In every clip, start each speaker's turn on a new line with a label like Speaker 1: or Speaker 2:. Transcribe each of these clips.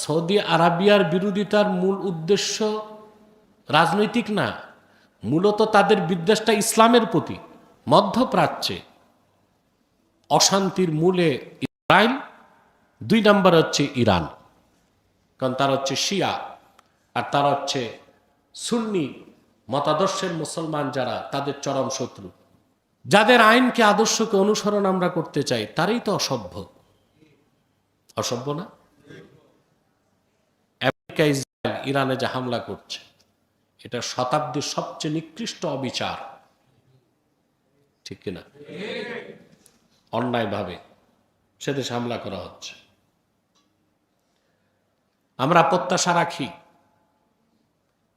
Speaker 1: Saudi আরবিয়ার বিরোধিতার মূল উদ্দেশ্য রাজনৈতিক না, মূলত তাদের বিদ্বেষটা ইসলামের প্রতি। মধ্যপ্রাচ্যে অশান্তির মূলে ইসরায়েল, 2 নম্বর হচ্ছে ইরান, কারণ তারা হচ্ছে শিয়া আর তারা হচ্ছে সুন্নি মতাদর্শের মুসলমান, যারা তাদের চরম শত্রু। যাদের আইনকে আদর্শকে অনুসরণ আমরা করতে চাই তারাই তো অসভ্য। অসভ্য না? আমেরিকা ইসরায়েল ইরানে যে হামলা করছে, এটা শতাব্দীর সবচেয়ে নিকৃষ্ট অবিচার, ঠিক কিনা? অন্যায়ভাবে সে দেশে হামলা করা হচ্ছে। আমরা প্রত্যাশা রাখি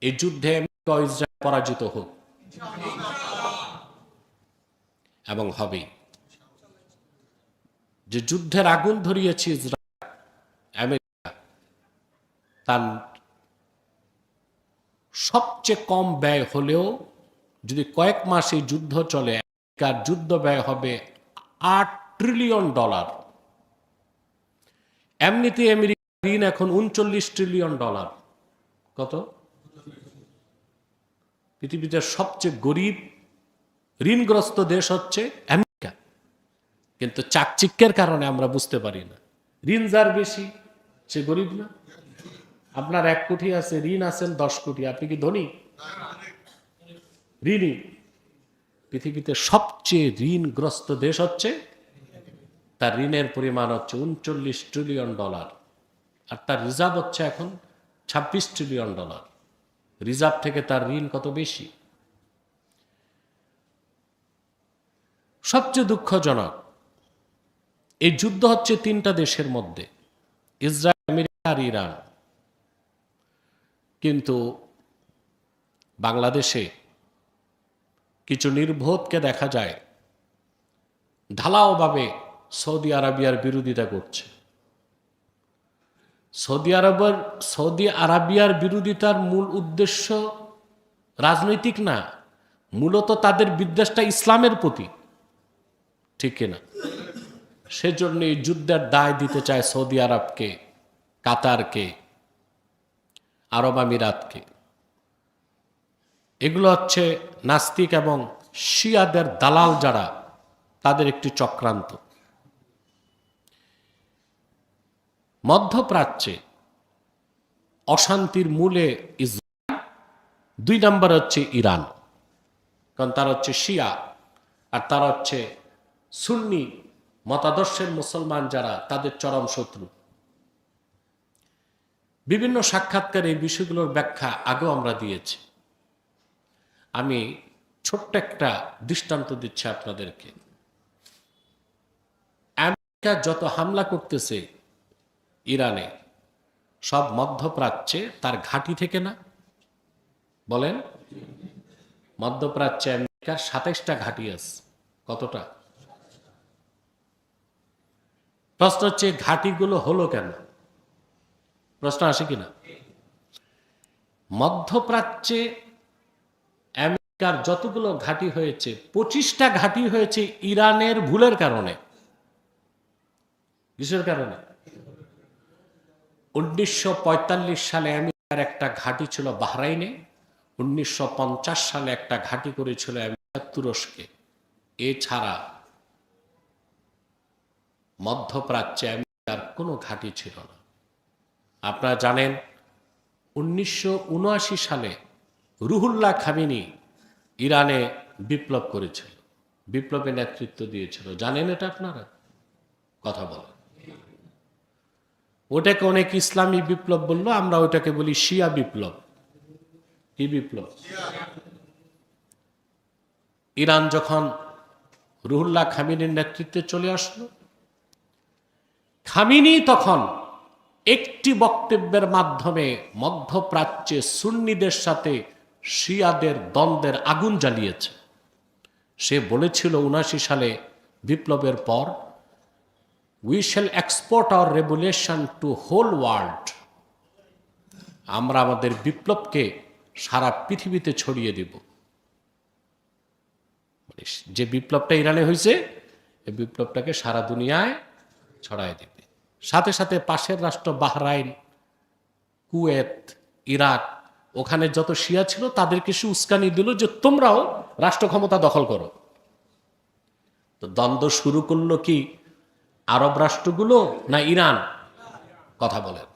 Speaker 1: এই যুদ্ধে আমেরিকা ও ইসরায়েল পরাজিত হোক, এবং হবে। যে যুদ্ধের আগুন ধরিয়েছে ইসরায়েল আমেরিকা, তার সবচেয়ে কম ব্যয় হলেও যদি কয়েক মাস এই যুদ্ধ চলে, আমেরিকার যুদ্ধ ব্যয় হবে $8 ট্রিলিয়ন। এমনিতে আমেরিকার ঋণ এখন $39 ট্রিলিয়ন। কত? পৃথিবীতে সবচেয়ে গরিব ঋণগ্রস্ত দেশ হচ্ছে আমেরিকা, কিন্তু চাকচিক্যের কারণে আমরা বুঝতে পারি না। ঋণ যার বেশি সে গরিব না। আপনার 1 কোটি আছে, ঋণ আছেন 10 কোটি, আপনি কি ধনী? ঋণী। পৃথিবীতে সবচেয়ে ঋণগ্রস্ত দেশ হচ্ছে, তার ঋণের পরিমাণ হচ্ছে $39 ট্রিলিয়ন, আর তার রিজার্ভ হচ্ছে এখন $26 ট্রিলিয়ন। রিজার্ভ থেকে তার ঋণ কত বেশি। সবচেয়ে দুঃখজনক, এই যুদ্ধ হচ্ছে 3টা দেশের মধ্যে, ইসরায়েল, আমেরিকা আর ইরান। কিন্তু বাংলাদেশে কিছু নির্বোধকে দেখা যায় ঢালাওভাবে সৌদি আরবিয়ার বিরোধিতা করছে। সৌদি আরবিয়ার বিরোধিতার মূল উদ্দেশ্য রাজনৈতিক না, মূলত তাদের বিদ্বেষটা ইসলামের প্রতি, ঠিক কিনা? সেজন্য এই যুদ্ধের দায় দিতে চায় সৌদি আরবকে, কাতারকে, আরব আমিরাতকে। এগুলো হচ্ছে নাস্তিক এবং শিয়াদের দালাল যারা, তাদের একটি চক্রান্ত। মধ্যপ্রাচ্যে অশান্তির মূলে ইসরায়েল, 2 নম্বর হচ্ছে ইরান, কারণ তারা হচ্ছে শিয়া আর তারা হচ্ছে সুন্নি মতাদর্শের মুসলমান, যারা তাদের চরম শত্রু। বিভিন্ন সাক্ষাৎকারে এই বিষয়গুলোর ব্যাখ্যা আগেও আমরা দিয়েছি। আমি ছোট্ট একটা দৃষ্টান্ত দিচ্ছি আপনাদেরকে। আমেরিকা যত হামলা করতেছে ইরানে, সব মধ্যপ্রাচ্যে তার ঘাঁটি থেকে না? বলেন, মধ্যপ্রাচ্যে আমেরিকার 27টা ঘাঁটি আছে। কতটা? প্রশ্ন হচ্ছে ঘাঁটিগুলো হলো কেন? প্রশ্ন আসে কিনা? মধ্যপ্রাচ্যে আমেরিকার যতগুলো ঘাঁটি হয়েছে, 25টা ঘাঁটি হয়েছে ইরানের ভুলের কারণে। কিসের কারণে? 1945 সালে আমেরিকার একটা ঘাঁটি ছিল বাহরাইনে, 1950 সালে একটা ঘাঁটি করেছিল আমেরিকা তুরস্কে। এছাড়া মধ্যপ্রাচ্যে আমেরিকার কোনো ঘাঁটি ছিল না। আপনারা জানেন 1979 সালে রুহুল্লাহ খামেনি ইরানে বিপ্লব করেছিল, বিপ্লবে নেতৃত্ব দিয়েছিল। জানেন এটা আপনারা? কথা বলেন। ওটাকে অনেক ইসলামী বিপ্লব বললো, আমরা ওটাকে বলি শিয়া বিপ্লব। কি বিপ্লব? ইরান যখন রুহুল্লাহ খামেনির নেতৃত্বে চলে আসলো, খামেনি তখন একটি বক্তব্যের মাধ্যমে মধ্যপ্রাচ্যে সুন্নিদের সাথে শিয়াদের দ্বন্দ্বের আগুন জ্বালিয়েছে। সে বলেছিল 79 সালে বিপ্লবের পর, we shall export our revolution to whole world. আমরা আমাদের বিপ্লবকে সারা পৃথিবীতে ছড়িয়ে দেব। যে বিপ্লবটা ইরানে হয়েছে, এই বিপ্লবটাকে সারা দুনিয়ায় ছড়ায় দেবে। সাথে সাথে পাশের রাষ্ট্র বাহরাইন কুয়েত, ইরাক, ওখানে যত শিয়া ছিল তাদেরকে সে উস্কানি দিল যে তোমরাও রাষ্ট্র ক্ষমতা দখল করো। তো দ্বন্দ্ব শুরু করলো কি আরব রাষ্ট্রগুলো না ইরান? কথা বলেন,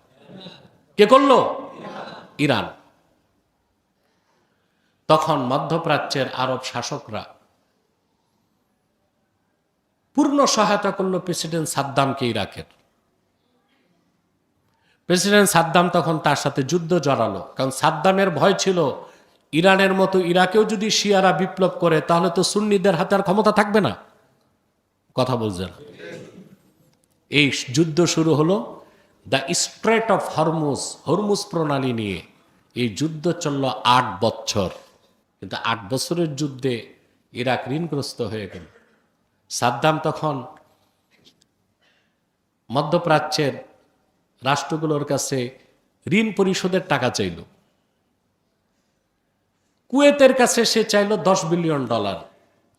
Speaker 1: কে করলো? ইরান। তখন মধ্যপ্রাচ্যের আরব শাসকরা পূর্ণ সহায়তা করলো প্রেসিডেন্ট সাদ্দামকে ইরাকের। প্রেসিডেন্ট সাদ্দাম তখন তার সাথে যুদ্ধ জড়ালো, কারণ সাদ্দামের ভয় ছিল ইরানের মতো ইরাকেও যদি শিয়ারা বিপ্লব করে তাহলে তো সুন্নিদের হাতে আর ক্ষমতা থাকবে না। কথা বলছেন? এই যুদ্ধ শুরু হলো the strait of Hormuz, Hormuz প্রণালী নিয়ে। এই যুদ্ধ চলল 8 বছর, কিন্তু 8 বছরের যুদ্ধে ইরাক ঋণগ্রস্ত হয়ে গেল। সাদ্দাম তখন মধ্যপ্রাচ্যের রাষ্ট্রগুলোর কাছে ঋণ পরিশোধের টাকা চাইল। কুয়েতের কাছে সে চাইল $10 বিলিয়ন।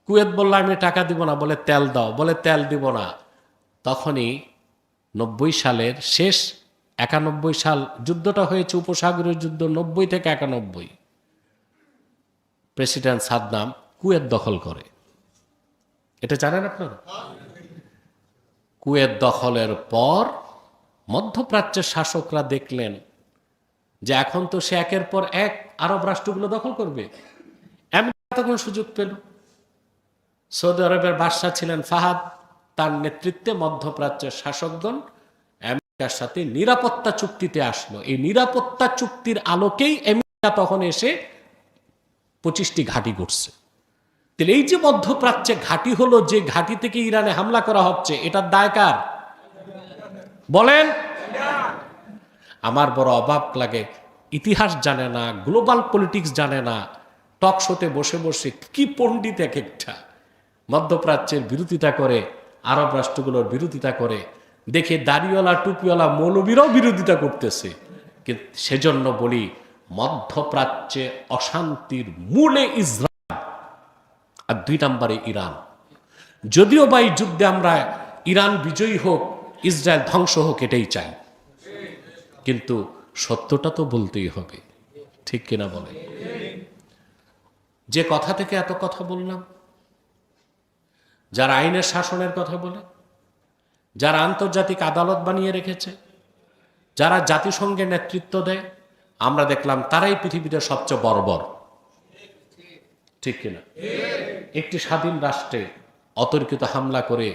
Speaker 1: কুয়েত বলল আমি টাকা দিব না, বলে তেল দাও, বলে তেল দিব না। তখনই 90 সালের শেষ, 91 সাল যুদ্ধটা হয়েছে, উপসাগরীয় যুদ্ধ 90 থেকে 91। প্রেসিডেন্ট সাদ্দাম কুয়েত দখল করে। এটা জানেন আপনারা? কুয়েত দখলের পর মধ্যপ্রাচ্যের শাসকরা দেখলেন যে এখন তো সে একের পর এক আরব রাষ্ট্রগুলো দখল করবে। আমেরিকা তখন সুযোগ পেল। সৌদি আরবের বাদশা ছিলেন ফাহাদ, তার নেতৃত্বে মধ্যপ্রাচ্যের শাসকগণ আমেরিকার সাথে নিরাপত্তা চুক্তিতে আসলো। এই নিরাপত্তা চুক্তির আলোকেই আমেরিকা তখন এসে 25টি ঘাঁটি করছে। তাহলে এই যে মধ্যপ্রাচ্যে ঘাঁটি হলো, যে ঘাঁটি থেকে ইরানে হামলা করা হচ্ছে, এটার দায় কার? বলেন। আমার বড় অবাক লাগে, ইতিহাস জানে না, গ্লোবাল পলিটিক্স জানে না, টক শোতে বসে বসে কি পণ্ডিত এক একটা মধ্যপ্রাচ্যের বিরোধিতা করে, আরব রাষ্ট্রগুলোর বিরোধিতা করে, দেখে দাড়িওয়ালা টুপিওয়ালা মৌলবীরাও বিরোধিতা করতেছে। কিন্তু সেজন্য বলি মধ্যপ্রাচ্যে অশান্তির মূলে ইসরায়েল, আর 2 নম্বরে ইরান। যদিও বা এই যুদ্ধে আমরা ইরান বিজয়ী হোক, ইসরায়েল ধ্বংস হোক, এটাই চাই, কিন্তু সত্যটা তো বলতেই হবে, ঠিক কিনা বলে? যে কথা থেকে এত কথা বললাম, যারা আইনের শাসনের কথা বলে, যারা আন্তর্জাতিক আদালত বানিয়ে রেখেছে, যারা জাতিসংঘের নেতৃত্ব দেয়, আমরা দেখলাম তারাই পৃথিবীতে সবচেয়ে বর্বর, ঠিক কিনা? একটি স্বাধীন রাষ্ট্রে অতর্কিত হামলা করে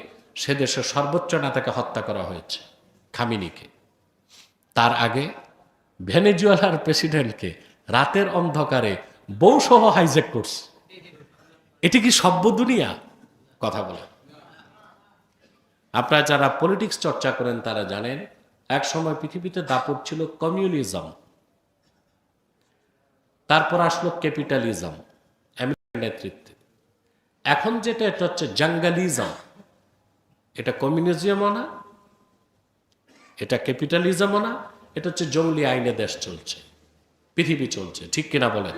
Speaker 1: সে দেশের সর্বোচ্চ নেতাকে হত্যা করা হয়েছে, খামিনিকে। তার আগে ভেনেজুয়েলার প্রেসিডেন্টকে রাতের অন্ধকারে বউসহ হাইজ্যাক করছে। এটি কি সভ্য দুনিয়া? কথা বলে। আপনারা যারা পলিটিক্স চর্চা করেন তারা জানেন এক সময় পৃথিবীতে দাপট ছিল কমিউনিজম, তারপর আসলো ক্যাপিটালিজম আমেরিকার নেতৃত্বে। এখন যেটা, এটা হচ্ছে জাঙ্গালিজম। এটা কমিউনিজমও না, এটা ক্যাপিটালিজমও না, এটা হচ্ছে জঙ্গলি আইনে দেশ চলছে, পৃথিবী চলছে, ঠিক কিনা বলেন?